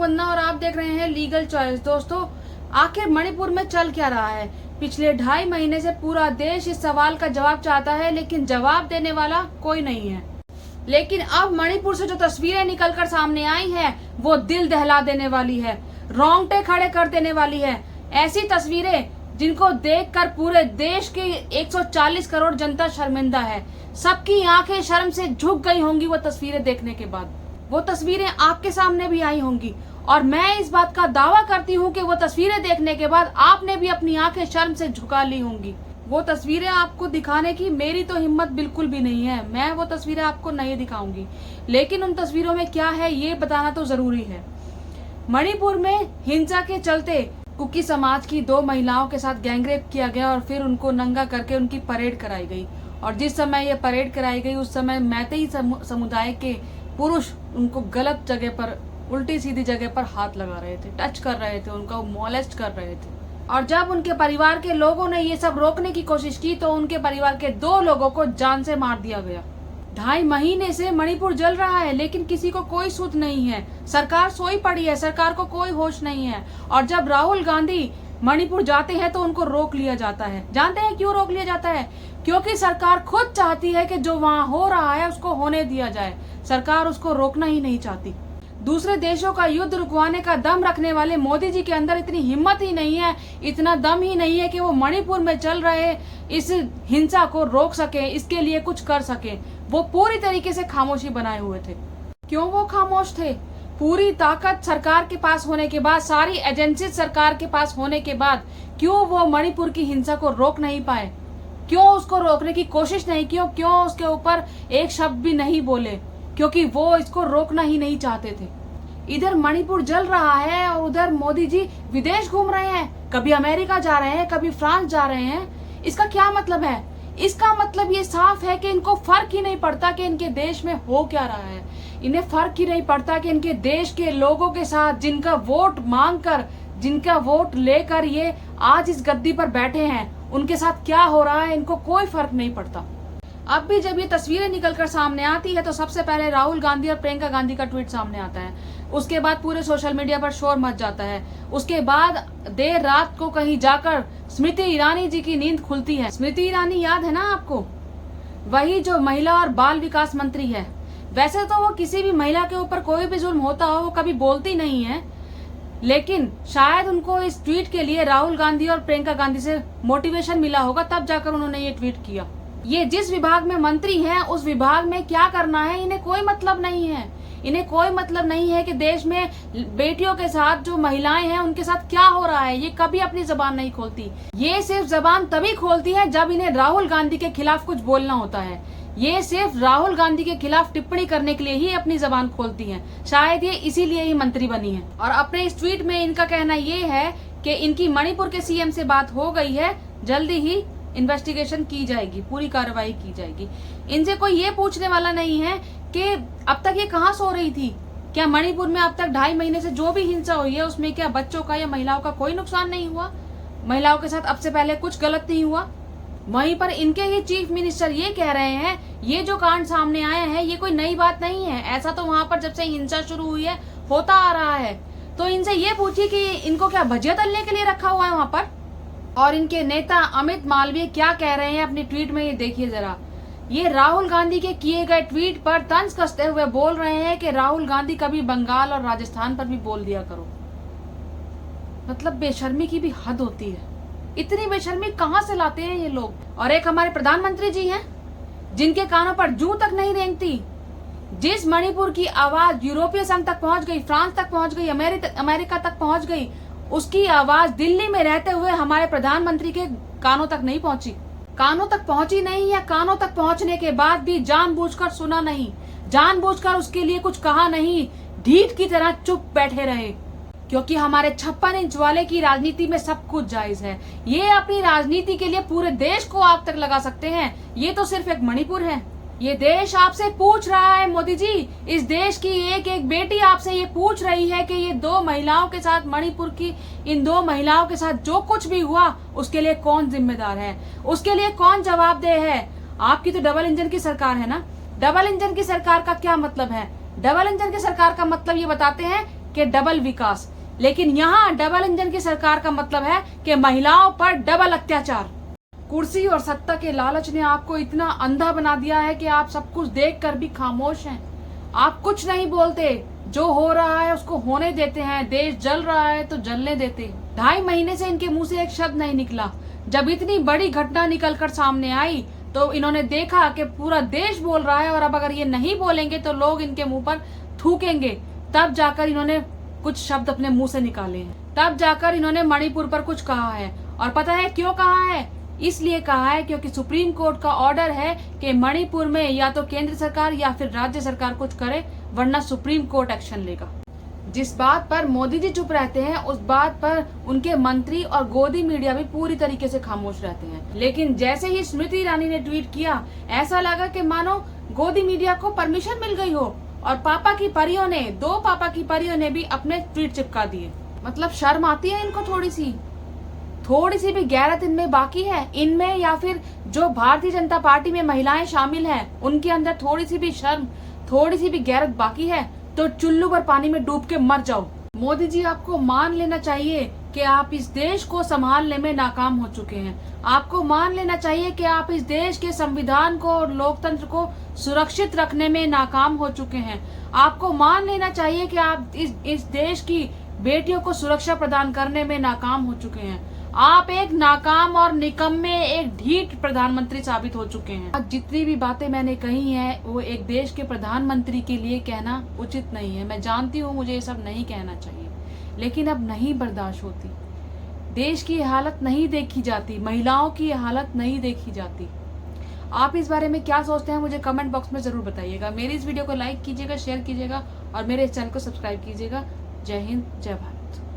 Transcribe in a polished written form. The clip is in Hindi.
वंदना और आप देख रहे हैं लीगल चॉइस। दोस्तों, आखिर मणिपुर में चल क्या रहा है? पिछले 2.5 महीने से पूरा देश इस सवाल का जवाब चाहता है, लेकिन जवाब देने वाला कोई नहीं है। लेकिन अब मणिपुर से जो तस्वीरें निकलकर सामने आई है वो दिल दहला देने वाली है, रोंगटे खड़े कर देने वाली है। ऐसी तस्वीरें जिनको देखकर पूरे देश की 140 करोड़ जनता शर्मिंदा है। सबकी आंखें शर्म से झुक गई होंगी वो तस्वीरें देखने के बाद। वो तस्वीरें आपके सामने भी आई होंगी और मैं इस बात का दावा करती हूँ कि वो तस्वीरें देखने के बाद आपने भी अपनी आंखें शर्म से झुका ली होंगी। वो तस्वीरें आपको दिखाने की मेरी तो हिम्मत बिल्कुल भी नहीं है, मैं वो तस्वीरें आपको नहीं दिखाऊंगी, लेकिन उन तस्वीरों में क्या है ये बताना तो जरूरी है। मणिपुर में हिंसा के चलते कुकी समाज की 2 महिलाओं के साथ गैंगरेप किया गया और फिर उनको नंगा करके उनकी परेड कराई गई। और जिस समय ये परेड कराई गई उस समय मैतेई समुदाय के पुरुष उनको गलत जगह पर, उल्टी सीधी जगह पर हाथ लगा रहे थे, टच कर रहे थे, उनका मोलेस्ट कर रहे थे। और जब उनके परिवार के लोगों ने ये सब रोकने की कोशिश की तो उनके परिवार के 2 लोगों को जान से मार दिया गया। 2.5 महीने से मणिपुर जल रहा है लेकिन किसी को कोई सुध नहीं है। सरकार सोई पड़ी है, सरकार को कोई होश नहीं है। और जब राहुल गांधी मणिपुर जाते हैं तो उनको रोक लिया जाता है। जानते हैं क्यों रोक लिया जाता है? क्योंकि सरकार खुद चाहती है कि जो वहाँ हो रहा है उसको होने दिया जाए। सरकार उसको रोकना ही नहीं चाहती। दूसरे देशों का युद्ध रुकवाने का दम रखने वाले मोदी जी के अंदर इतनी हिम्मत ही नहीं है, इतना दम ही नहीं है कि वो मणिपुर में चल रहे इस हिंसा को रोक सके, इसके लिए कुछ कर सके। वो पूरी तरीके से खामोशी बनाए हुए थे। क्यों वो खामोश थे? पूरी ताकत सरकार के पास होने के बाद, सारी एजेंसी सरकार के पास होने के बाद क्यों वो मणिपुर की हिंसा को रोक नहीं पाए? क्यों उसको रोकने की कोशिश नहीं की? क्यों उसके ऊपर एक शब्द भी नहीं बोले? क्योंकि वो इसको रोकना ही नहीं चाहते थे। इधर मणिपुर जल रहा है और उधर मोदी जी विदेश घूम रहे हैं, कभी अमेरिका जा रहे हैं, कभी फ्रांस जा रहे हैं। इसका क्या मतलब है? इसका मतलब ये साफ है कि इनको फर्क ही नहीं पड़ता कि इनके देश में हो क्या रहा है। इन्हें फर्क ही नहीं पड़ता कि इनके देश के लोगों के साथ, जिनका वोट मांगकर, जिनका वोट लेकर ये आज इस गद्दी पर बैठे हैं, उनके साथ क्या हो रहा है इनको कोई फर्क नहीं पड़ता। अब भी जब ये तस्वीरें निकलकर सामने आती है तो सबसे पहले राहुल गांधी और प्रियंका गांधी का ट्वीट सामने आता है। उसके बाद पूरे सोशल मीडिया पर शोर मच जाता है। उसके बाद देर रात को कहीं जाकर स्मृति ईरानी जी की नींद खुलती है। स्मृति ईरानी याद है ना आपको? वही जो महिला और बाल विकास मंत्री है। वैसे तो वो किसी भी महिला के ऊपर कोई भी जुल्म होता हो वो कभी बोलती नहीं है, लेकिन शायद उनको इस ट्वीट के लिए राहुल गांधी और प्रियंका गांधी से मोटिवेशन मिला होगा, तब जाकर उन्होंने ये ट्वीट किया। ये जिस विभाग में मंत्री हैं उस विभाग में क्या करना है इन्हें कोई मतलब नहीं है। इन्हें कोई मतलब नहीं है कि देश में बेटियों के साथ जो महिलाएं हैं उनके साथ क्या हो रहा है। ये कभी अपनी जबान नहीं खोलती। ये सिर्फ जबान तभी खोलती है जब इन्हें राहुल गांधी के खिलाफ कुछ बोलना होता है। ये सिर्फ राहुल गांधी के खिलाफ टिप्पणी करने के लिए ही अपनी जबान खोलती हैं। शायद ये इसीलिए ही मंत्री बनी है। और अपने इस ट्वीट में इनका कहना ये है कि इनकी मणिपुर के सीएम से बात हो गई है, जल्दी ही इन्वेस्टिगेशन की जाएगी, पूरी कार्रवाई की जाएगी। इनसे कोई ये पूछने वाला नहीं है कि अब तक ये कहाँ सो रही थी। क्या मणिपुर में अब तक 2.5 महीने से जो भी हिंसा हुई है उसमें क्या बच्चों का या महिलाओं का कोई नुकसान नहीं हुआ? महिलाओं के साथ अब से पहले कुछ गलत नहीं हुआ? वहीं पर इनके ही चीफ मिनिस्टर ये कह रहे हैं ये जो कांड सामने आया है ये कोई नई बात नहीं है, ऐसा तो वहां पर जब से हिंसा शुरू हुई है होता आ रहा है। तो इनसे ये पूछिए कि इनको क्या भजिया तलने के लिए रखा हुआ है वहां पर? और इनके नेता अमित मालवीय क्या कह रहे हैं अपनी ट्वीट में, ये देखिए जरा। ये राहुल गांधी के किए गए ट्वीट पर तंज कसते हुए बोल रहे हैं कि राहुल गांधी कभी बंगाल और राजस्थान पर भी बोल दिया करो। मतलब बेशर्मी की भी हद होती है। इतनी बेशर्मी कहां से लाते हैं ये लोग? और एक हमारे प्रधानमंत्री जी हैं जिनके कानों पर जूं तक नहीं रेंगती। जिस मणिपुर की आवाज यूरोपीय संघ तक पहुंच गई, फ्रांस तक पहुंच गई, अमेरिका तक पहुंच गई, उसकी आवाज दिल्ली में रहते हुए हमारे प्रधानमंत्री के कानों तक नहीं पहुंची। कानों तक पहुंची नहीं, या कानों तक पहुंचने के बाद भी जानबूझकर सुना नहीं, जानबूझकर उसके लिए कुछ कहा नहीं, ढीठ की तरह चुप बैठे रहे। क्योंकि हमारे 56 इंच वाले की राजनीति में सब कुछ जायज है। ये अपनी राजनीति के लिए पूरे देश को आग तक लगा सकते हैं। ये तो सिर्फ एक मणिपुर है। ये देश आपसे पूछ रहा है मोदी जी, इस देश की एक एक बेटी आपसे ये पूछ रही है कि ये 2 महिलाओं के साथ, मणिपुर की इन 2 महिलाओं के साथ जो कुछ भी हुआ उसके लिए कौन जिम्मेदार है, उसके लिए कौन जवाबदेह है। आपकी तो डबल इंजन की सरकार है ना। डबल इंजन की सरकार का क्या मतलब है? डबल इंजन की सरकार का मतलब ये बताते हैं कि डबल विकास, लेकिन यहाँ डबल इंजन की सरकार का मतलब है कि महिलाओं पर डबल अत्याचार। कुर्सी और सत्ता के लालच ने आपको इतना अंधा बना दिया है कि आप सब कुछ देखकर भी खामोश हैं। आप कुछ नहीं बोलते, जो हो रहा है उसको होने देते हैं, देश जल रहा है तो जलने देते हैं। 2.5 महीने से इनके मुंह से एक शब्द नहीं निकला। जब इतनी बड़ी घटना निकलकर सामने आई तो इन्होंने देखा कि पूरा देश बोल रहा है और अब अगर ये नहीं बोलेंगे तो लोग इनके मुंह पर थूकेंगे। तब जाकर इन्होंने कुछ शब्द अपने मुंह से निकाले हैं, तब जाकर इन्होंने मणिपुर पर कुछ कहा है। और पता है क्यों कहा है? इसलिए कहा है क्योंकि सुप्रीम कोर्ट का ऑर्डर है कि मणिपुर में या तो केंद्र सरकार या फिर राज्य सरकार कुछ करे, वरना सुप्रीम कोर्ट एक्शन लेगा। जिस बात पर मोदी जी चुप रहते हैं उस बात पर उनके मंत्री और गोदी मीडिया भी पूरी तरीके से खामोश रहते हैं। लेकिन जैसे ही स्मृति ईरानी ने ट्वीट किया, ऐसा लगा कि मानो गोदी मीडिया को परमिशन मिल गई हो और पापा की परियों ने, 2 पापा की परियों ने भी अपने ट्वीट चिपका दिए। मतलब शर्म आती है इनको, थोड़ी सी भी गैरत इनमें बाकी है? इनमें या फिर जो भारतीय जनता पार्टी में महिलाएं शामिल हैं उनके अंदर थोड़ी सी भी शर्म, थोड़ी सी भी गैरत बाकी है तो चुल्लू पर पानी में डूब के मर जाओ। मोदी जी, आपको मान लेना चाहिए कि आप इस देश को संभालने में नाकाम हो चुके हैं। आपको मान लेना चाहिए कि आप इस देश के संविधान को और लोकतंत्र को सुरक्षित रखने में नाकाम हो चुके हैं। आपको मान लेना चाहिए कि आप इस देश की बेटियों को सुरक्षा प्रदान करने में नाकाम हो चुके हैं। आप एक नाकाम और निकम्मे, एक ढीठ प्रधानमंत्री साबित हो चुके हैं। आज जितनी भी बातें मैंने कही हैं वो एक देश के प्रधानमंत्री के लिए कहना उचित नहीं है। मैं जानती हूँ मुझे ये सब नहीं कहना चाहिए, लेकिन अब नहीं बर्दाश्त होती। देश की हालत नहीं देखी जाती, महिलाओं की हालत नहीं देखी जाती। आप इस बारे में क्या सोचते हैं मुझे कमेंट बॉक्स में जरूर बताइएगा। मेरी इस वीडियो को लाइक कीजिएगा, शेयर कीजिएगा और मेरे इस चैनल को सब्सक्राइब कीजिएगा। जय हिंद, जय भारत।